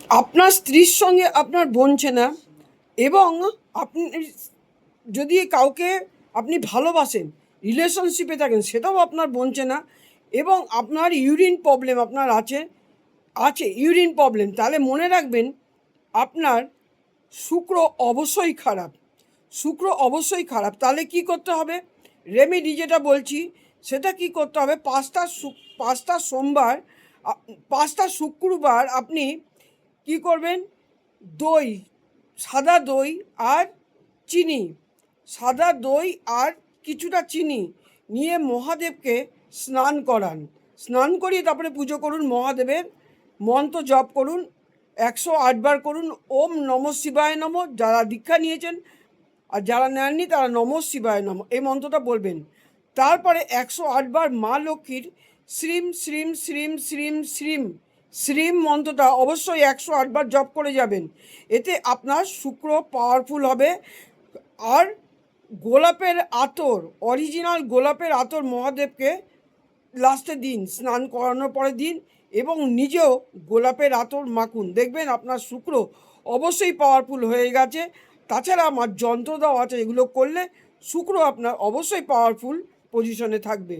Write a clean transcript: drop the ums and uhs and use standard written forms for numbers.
আপনার স্ত্রীর সঙ্গে আপনার বনছে না, এবং আপনি যদি কাউকে আপনি ভালোবাসেন, রিলেশনশিপে থাকেন, সেটাও আপনার বনছে না, এবং আপনার ইউরিন প্রবলেম আপনার আছে আছে ইউরিন প্রবলেম, তাহলে মনে রাখবেন আপনার শুক্র অবশ্যই খারাপ। শুক্র অবশ্যই খারাপ। তাহলে কি করতে হবে? রেমেডি যেটা বলছি সেটা কি করতে হবে? পাঁচটা সোমবার, 5টা শুক্রবার আপনি কি করবেন? দই, সাদা দই আর চিনি, সাদা দই আর কিছুটা চিনি নিয়ে মহাদেবকে স্নান করান। স্নান করিয়ে তারপরে পুজো করুন, মহাদেবের মন্ত্র জপ করুন, 108 বার করুন। ওম নমঃ শিবায় নমঃ। যারা দীক্ষা নিয়েছেন আর যারা নেননি তারা নমঃ শিবায় নমঃ এই মন্ত্রটা বলবেন। তারপরে 108 বার মা লক্ষ্মীর শ্রীম শ্রীম শ্রীম শ্রীম শ্রীম শ্রীম মন্ত্রটা অবশ্যই 108 বার জপ করে যাবেন। এতে আপনার শুক্র পাওয়ারফুল হবে। আর গোলাপের আতর, অরিজিনাল গোলাপের আতর মহাদেবকে লাস্টে দিন, স্নান করানোর পরে দিন, এবং নিজেও গোলাপের আতর মাখুন। দেখবেন আপনার শুক্র অবশ্যই পাওয়ারফুল হয়ে গেছে। তাছাড়া আমার যন্ত্র দেওয়া আছে, এগুলো করলে শুক্র আপনার অবশ্যই পাওয়ারফুল পজিশনে থাকবে।